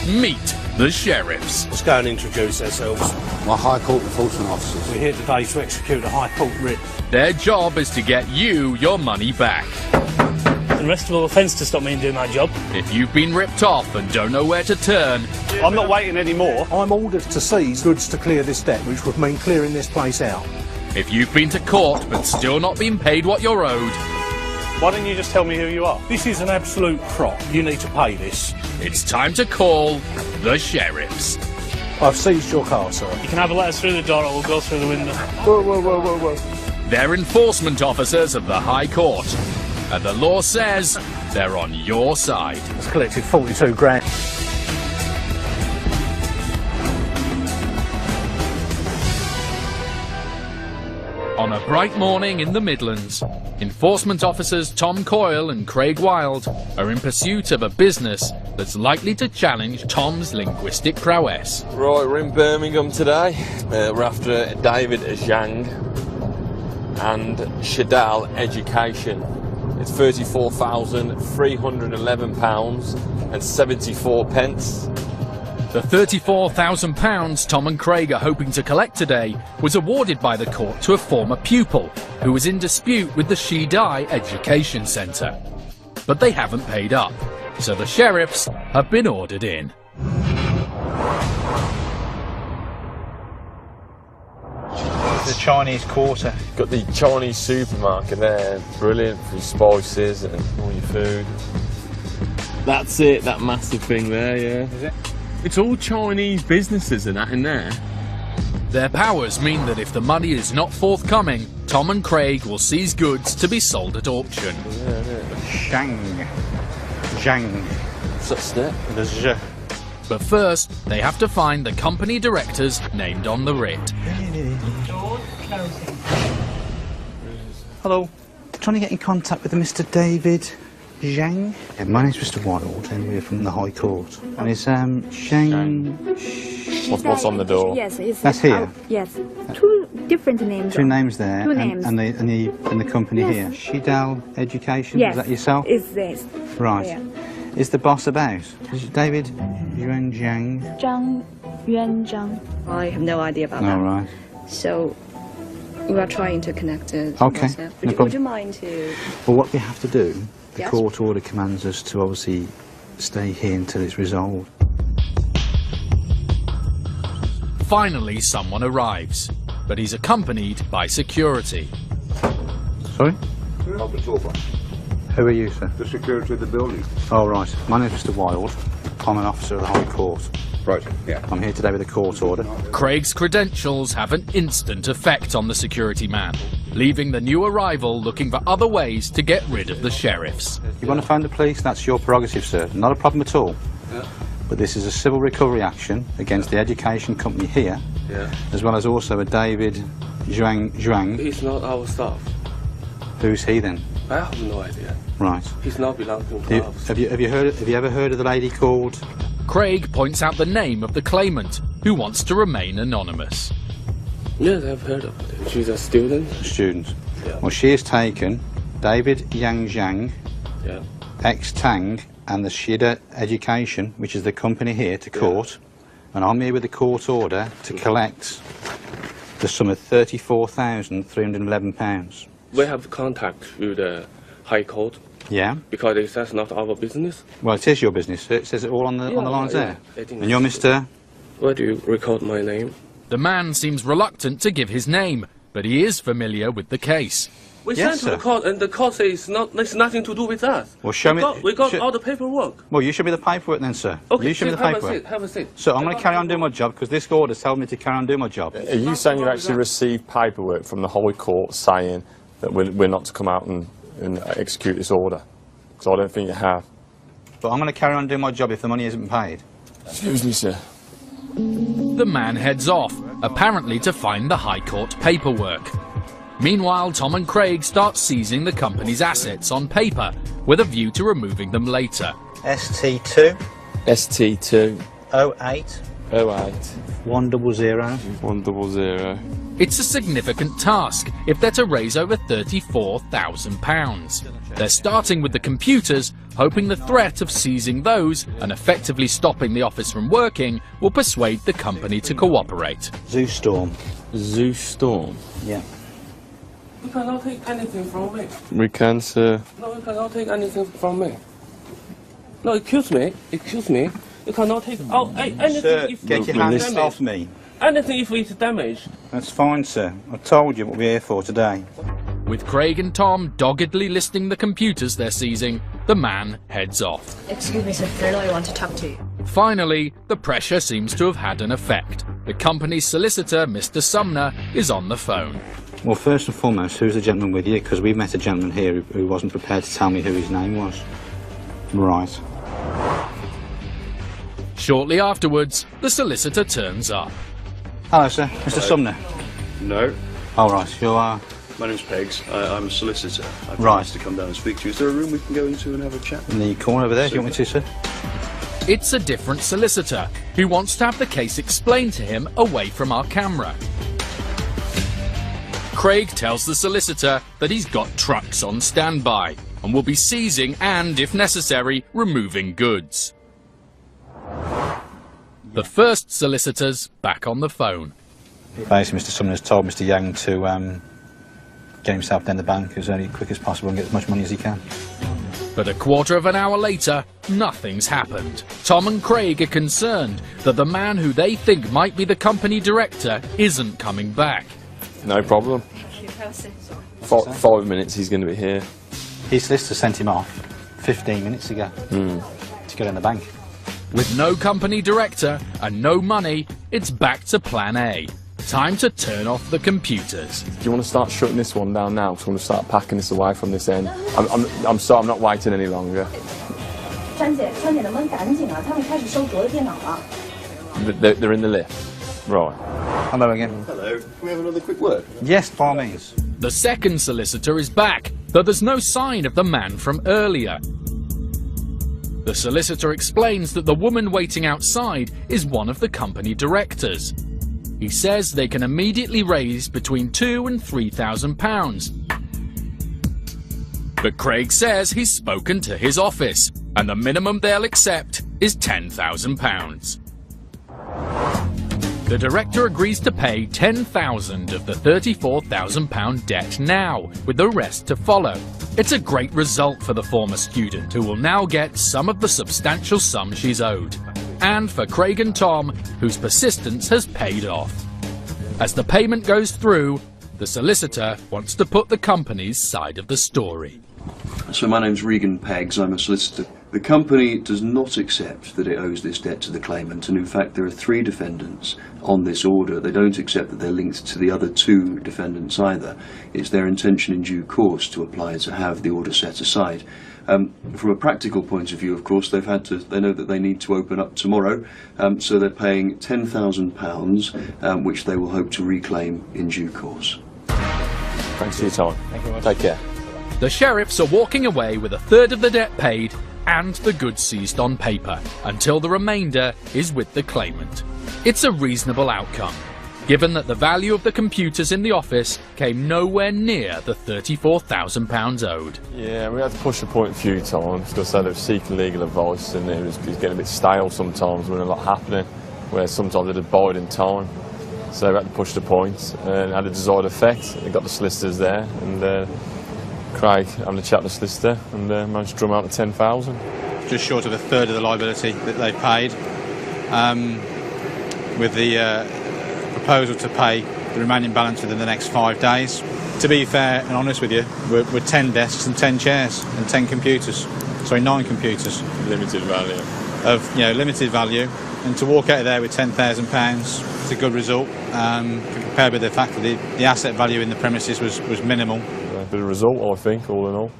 Meet the sheriffs. Let's go and introduce ourselves. My High Court enforcement officers. We're here today to execute a High Court writ. Their job is to get you your money back. Arrestable offence to stop me doing my job. If you've been ripped off and don't know where to turn, I'm not waiting anymore. I'm ordered to seize goods to clear this debt, which would mean clearing this place out. if you've been to court but still not been paid what you're owed, Why don't you just tell me who you are? This is an absolute prop. You need to pay this. it's time to call the sheriffs. I've seized your car, sir. You can either let us through the door or we'll go through the window. Whoa. They're enforcement officers of the High Court, and the law says they're on your side. It's collected 42 grand. On a bright morning in the Midlands, enforcement officers Tom Coyle and Craig Wilde are in pursuit of a business that's likely to challenge Tom's linguistic prowess. Right, we're in Birmingham today. We're after David Zhang and Shadal Education. It's £34,311.74. The £34,000 Tom and Craig are hoping to collect today was awarded by the court to a former pupil who was in dispute with the Shidai Education Centre. But they haven't paid up, so the sheriffs have been ordered in. The Chinese Quarter. Got the Chinese supermarket there, brilliant for your spices and all your food. That's it, that massive thing there, yeah. Is it? It's all Chinese businesses and that in there. Their powers mean that if the money is not forthcoming, Tom and Craig will seize goods to be sold at auction. Zhang. What's that? The Z. But first, they have to find the company directors named on the writ. Hello. Trying to get in contact with a Mr. David Zhang. Yeah, my name's Mr. Wilde, and we're from the High Court. And it's Zhang. What's on the door? Yes, it's That's here? yes, two different names. Two names there. Two names. And the company here. Shidal Education. Yes. Is that yourself? It's this. Right. Yeah. Is the boss about? Is it David Zhang? Zhang Yuan. I have no idea about All that. right. So we are trying to connect it. Okay, Would, no you, problem. would you mind to? Well, what we have to do, the Yes. court order commands us to obviously stay here until it's resolved. Finally, someone arrives, but he's accompanied by security. Sorry? Not the tour bus. Who are you, sir? The security of the building. Oh, right. My name's Mr. Wilde. I'm an officer of the High Court. Right, yeah. I'm here today with a court order. Craig's credentials have an instant effect on the security man, leaving the new arrival looking for other ways to get rid of the sheriffs. You want to phone the police? That's your prerogative, sir. Not a problem at all. Yeah. But this is a civil recovery action against the education company here, as well as also a David Zhang. He's not our staff. Who's he then? I have no idea. Right. He's not belonging to us. Have you ever heard of the lady called? Craig points out the name of the claimant, who wants to remain anonymous. Yes, I've heard of it. She's a student. Student. Yeah. Well, she has taken David Zhang, Yeah. ex-Tang, and the Shida Education, which is the company here, to court. And I'm here with the court order to collect the sum of £34,311. We have contact with the High Court Yeah? because it says not our business. Well, it is your business. It says it all on the lines there. I think And you're Mr. Where do you record my name? The man seems reluctant to give his name, but he is familiar with the case. We Yes, sent to sir. the court, and the court says there's nothing to do with us. Well, show me. We got all the paperwork. Well, you show me the paperwork then, sir. Okay, you show me the have a paperwork. seat. Have a seat. So I'm going to carry on doing my job because this order's telling me to carry on doing my job. Are you saying you actually received paperwork from the High Court saying that we're not to come out and execute this order? Because I don't think you have. But I'm going to carry on doing my job if the money isn't paid. Excuse me, sir. The man heads off, apparently to find the High Court paperwork. Meanwhile, Tom and Craig start seizing the company's assets on paper, with a view to removing them later. ST2 ST2 08 08 100. 100. It's a significant task if they're to raise over £34,000. They're starting with the computers, hoping the threat of seizing those and effectively stopping the office from working will persuade the company to cooperate. Zeus Storm. Zeus Storm. Yeah. You cannot take anything from me. We can, sir. No, you cannot take anything from me. No, excuse me. Excuse me. You cannot take anything Sir, if get it's your hands damaged. off me. Anything if it's damaged. That's fine, sir. I told you what we're here for today. With Craig and Tom doggedly listing the computers they're seizing, the man heads off. Excuse me, sir. There's a lawyer I want to talk to you. Finally, the pressure seems to have had an effect. The company's solicitor, Mr. Sumner, is on the phone. Well, first and foremost, who's the gentleman with you? Because we met a gentleman here who wasn't prepared to tell me who his name was. Right. Shortly afterwards, the solicitor turns up. Hello, sir. Mr. Sumner. No, All right, you are... my name's Peggs. I'm a solicitor. I've been Right. asked to come down and speak to you. Is there a room we can go into and have a chat? in the corner over there. Do you want me to, sir? It's a different solicitor who wants to have the case explained to him away from our camera. Craig tells the solicitor that he's got trucks on standby and will be seizing and, if necessary, removing goods. The first solicitor's back on the phone. Basically, Mr. Sumner's told Mr. Yang to get himself down the bank as early quick as possible and get as much money as he can. But a quarter of an hour later, nothing's happened. Tom and Craig are concerned that the man who they think might be the company director isn't coming back. No problem. 5 minutes he's going to be here. His solicitor sent him off 15 minutes ago to go down the bank. With no company director and no money, it's back to plan A. Time to turn off the computers. Do you want to start shutting this one down now? Because I'm going to start packing this away from this end. I'm sorry, I'm not waiting any longer. They're in the lift. Right. Hello again. Hello. Can we have another quick word? Yes, by all means. The second solicitor is back, though there's no sign of the man from earlier. The solicitor explains that the woman waiting outside is one of the company directors. He says they can immediately raise between £2,000 and £3,000. But Craig says he's spoken to his office, and the minimum they'll accept is £10,000. The director agrees to pay £10,000 of the £34,000 debt now, with the rest to follow. It's a great result for the former student, who will now get some of the substantial sum she's owed. And for Craig and Tom, whose persistence has paid off. As the payment goes through, the solicitor wants to put the company's side of the story. So my name's Regan Peggs. I'm a solicitor. The company does not accept that it owes this debt to the claimant, and in fact there are 3 defendants on this order. They don't accept that they're linked to the other 2 defendants either. It's their intention in due course to apply to have the order set aside. From a practical point of view, of course, they know that they need to open up tomorrow, so they're paying £10,000, which they will hope to reclaim in due course. Thanks for your time. Thank you very much. Take care. The sheriffs are walking away with a third of the debt paid and the goods seized on paper, until the remainder is with the claimant. It's a reasonable outcome, given that the value of the computers in the office came nowhere near the £34,000 owed. Yeah, we had to push the point a few times because they were seeking legal advice, and it was getting a bit stale sometimes when a lot happening, where sometimes it had bide in time. So we had to push the point, and it had a desired effect. We got the solicitors there, and Craig having a chat with the solicitor, and managed to drum out the 10,000. Just short of a third of the liability that they paid, with the proposal to pay the remaining balance within the next 5 days. To be fair and honest with you, we're 10 desks and 10 chairs and 10 computers. Sorry, 9 computers. Limited value. Of limited value, and to walk out of there with £10,000, it's a good result. Compared with the fact that the asset value in the premises was minimal. Yeah, good result, I think, all in all.